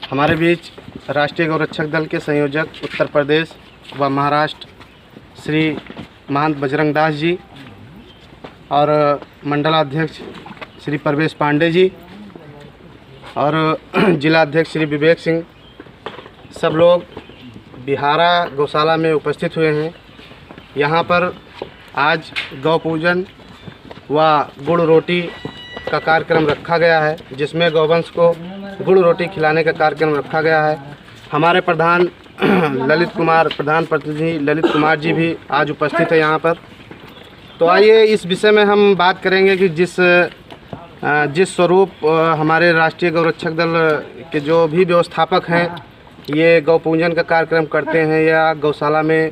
हमारे बीच राष्ट्रीय गौरक्षक दल के संयोजक उत्तर प्रदेश व महाराष्ट्र श्री महंत बजरंग दास जी और मंडलाध्यक्ष श्री परवेश पांडे जी और जिला अध्यक्ष श्री विवेक सिंह, सब लोग बिहारा गौशाला में उपस्थित हुए हैं। यहाँ पर आज गौ पूजन व गुड़ रोटी का कार्यक्रम रखा गया है, जिसमें गौवंश को गुड़ रोटी खिलाने का कार्यक्रम रखा गया है। हमारे प्रधान प्रधान प्रतिनिधि ललित कुमार जी भी आज उपस्थित है यहाँ पर। तो आइए इस विषय में हम बात करेंगे कि जिस स्वरूप हमारे राष्ट्रीय गौरक्षक दल के जो भी व्यवस्थापक हैं ये गौ पूजन का कार्यक्रम करते हैं या गौशाला में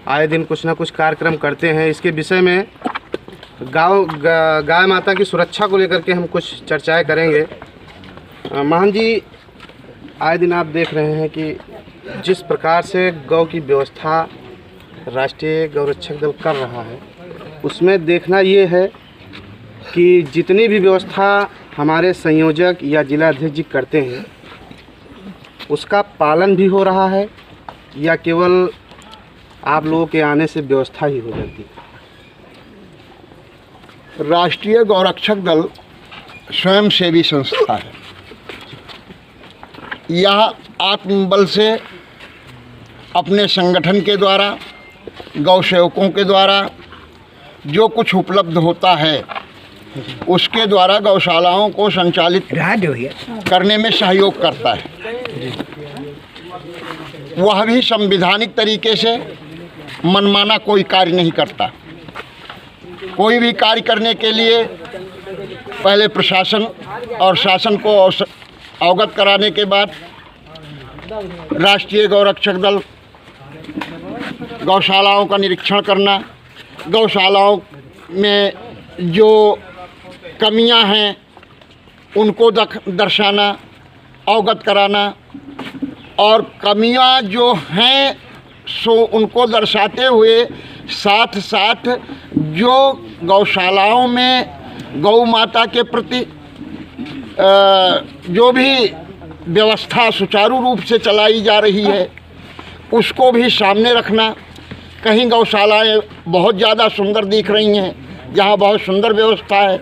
आए दिन कुछ ना कुछ कार्यक्रम करते हैं, इसके विषय में गाय माता की सुरक्षा को लेकर के हम कुछ चर्चाएं करेंगे। महंत जी, आए दिन आप देख रहे हैं कि जिस प्रकार से गौ की व्यवस्था राष्ट्रीय गौरक्षक दल कर रहा है, उसमें देखना ये है कि जितनी भी व्यवस्था हमारे संयोजक या जिला अध्यक्ष जी करते हैं उसका पालन भी हो रहा है या केवल आप लोगों के आने से व्यवस्था ही हो जाती है। राष्ट्रीय गौरक्षक दल स्वयंसेवी संस्था है। यह आत्मबल से अपने संगठन के द्वारा, गौ सेवकों के द्वारा जो कुछ उपलब्ध होता है उसके द्वारा गौशालाओं को संचालित करने में सहयोग करता है। वह भी संवैधानिक तरीके से मनमाना कोई कार्य नहीं करता। कोई भी कार्य करने के लिए पहले प्रशासन और शासन को अवगत कराने के बाद राष्ट्रीय गौरक्षक दल गौशालाओं का निरीक्षण करना, गौशालाओं में जो कमियां हैं उनको दर्शाना, अवगत कराना और कमियां जो हैं सो उनको दर्शाते हुए साथ साथ जो गौशालाओं में गौ माता के प्रति जो भी व्यवस्था सुचारू रूप से चलाई जा रही है उसको भी सामने रखना। कहीं गौशालाएं बहुत ज़्यादा सुंदर दिख रही हैं, जहाँ बहुत सुंदर व्यवस्था है,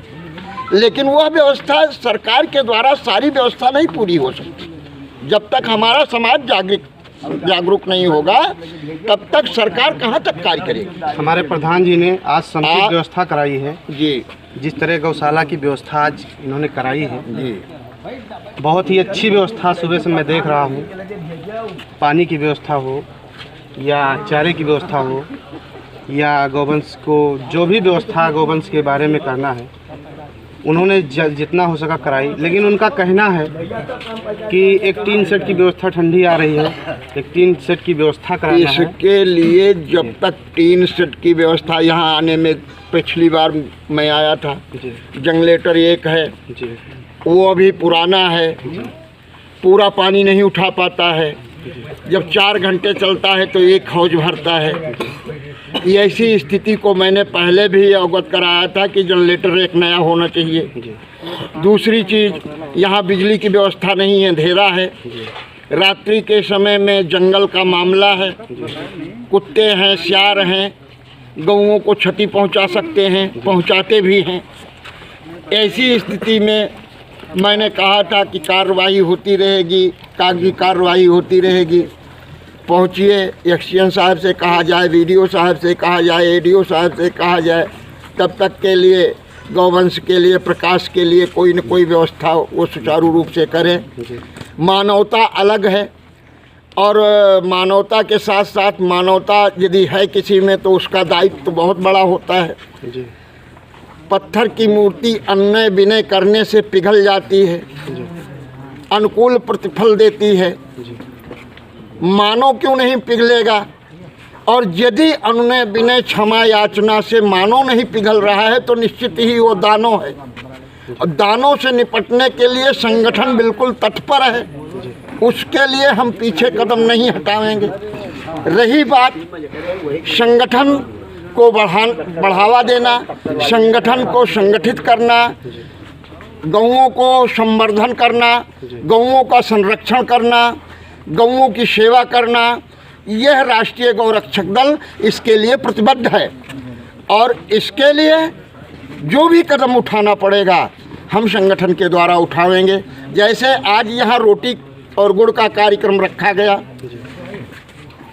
लेकिन वह व्यवस्था सरकार के द्वारा सारी व्यवस्था नहीं पूरी हो सकती। जब तक हमारा समाज जागरूक नहीं होगा तब तक सरकार कहाँ तक कार्य करेगी। हमारे प्रधान जी ने आज समुचित व्यवस्था कराई है जी। जिस तरह गौशाला की व्यवस्था आज इन्होंने कराई है जी, बहुत ही अच्छी व्यवस्था सुबह से मैं देख रहा हूँ। पानी की व्यवस्था हो या चारे की व्यवस्था हो या गौवंश को जो भी व्यवस्था गौवंश के बारे में करना है उन्होंने जितना हो सका कराई। लेकिन उनका कहना है कि एक टीन सेट की व्यवस्था ठंडी आ रही है, एक टीन सेट की व्यवस्था कराना है। इसके लिए जब तक टीन सेट की व्यवस्था यहाँ आने में पिछली बार मैं आया था, जनरेटर एक है जी, वो अभी पुराना है, पूरा पानी नहीं उठा पाता है। जब 4 घंटे चलता है तो एक हौज भरता है। ऐसी स्थिति को मैंने पहले भी अवगत कराया था कि जनरेटर एक नया होना चाहिए। दूसरी चीज़, यहाँ बिजली की व्यवस्था नहीं है, अंधेरा है, रात्रि के समय में जंगल का मामला है, कुत्ते हैं, सियार हैं, गौओं को क्षति पहुँचा सकते हैं, पहुँचाते भी हैं। ऐसी स्थिति में मैंने कहा था कि कार्रवाई होती रहेगी, कागजी कार्रवाई होती रहेगी। पहुँचिए, एक्सचेंज साहब से कहा जाए, वीडियो साहब से कहा जाए, एडीओ साहब से कहा जाए, तब तक के लिए गौवंश के लिए, प्रकाश के लिए कोई न कोई व्यवस्था वो सुचारू रूप से करें। मानवता अलग है और मानवता के साथ साथ मानवता यदि है किसी में तो उसका दायित्व तो बहुत बड़ा होता है। पत्थर की मूर्ति अन्य विनय करने से पिघल जाती है, अनुकूल प्रतिफल देती है। मानव क्यों नहीं पिघलेगा? और यदि अनुनय विनय क्षमा याचना से मानव नहीं पिघल रहा है तो निश्चित ही वो दानव है। और दानों से निपटने के लिए संगठन बिल्कुल तत्पर है, उसके लिए हम पीछे कदम नहीं हटाएंगे। रही बात संगठन को बढ़ावा देना, संगठन को संगठित करना, गौओं को संवर्धन करना, गौओं का संरक्षण करना, गौओं की सेवा करना, यह राष्ट्रीय गौरक्षक दल इसके लिए प्रतिबद्ध है। और इसके लिए जो भी कदम उठाना पड़ेगा हम संगठन के द्वारा उठाएंगे। जैसे आज यहाँ रोटी और गुड़ का कार्यक्रम रखा गया,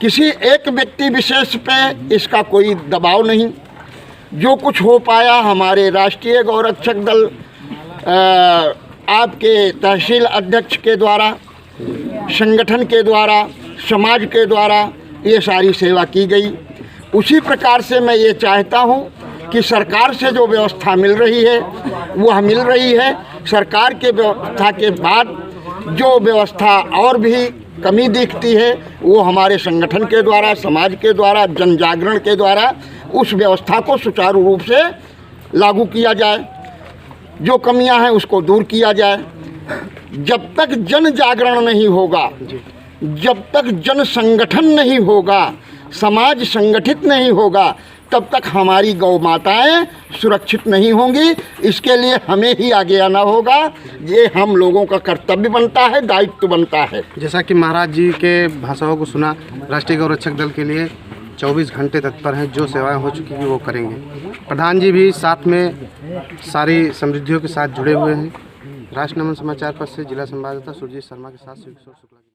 किसी एक व्यक्ति विशेष पे इसका कोई दबाव नहीं। जो कुछ हो पाया हमारे राष्ट्रीय गौरक्षक दल आपके तहसील अध्यक्ष के द्वारा, संगठन के द्वारा, समाज के द्वारा ये सारी सेवा की गई। उसी प्रकार से मैं ये चाहता हूँ कि सरकार से जो व्यवस्था मिल रही है वह मिल रही है। सरकार के व्यवस्था के बाद जो व्यवस्था और भी कमी दिखती है वो हमारे संगठन के द्वारा, समाज के द्वारा, जन जागरण के द्वारा उस व्यवस्था को सुचारू रूप से लागू किया जाए। जो कमियां हैं उसको दूर किया जाए। जब तक जन जागरण नहीं होगा, जब तक जन संगठन नहीं होगा, समाज संगठित नहीं होगा, तब तक हमारी गौ माताएँ सुरक्षित नहीं होंगी। इसके लिए हमें ही आगे आना होगा। ये हम लोगों का कर्तव्य बनता है, दायित्व बनता है। जैसा कि महाराज जी के भाषाओं को सुना, राष्ट्रीय गौरक्षक दल के लिए 24 घंटे तत्पर हैं। जो सेवाएं हो चुकी हैं वो करेंगे। प्रधान जी भी साथ में सारी समृद्धियों के साथ जुड़े हुए हैं। राष्ट्र नमन समाचार पत्र से जिला संवाददाता सुरजीत शर्मा के साथ शिव किशोर शुक्ला।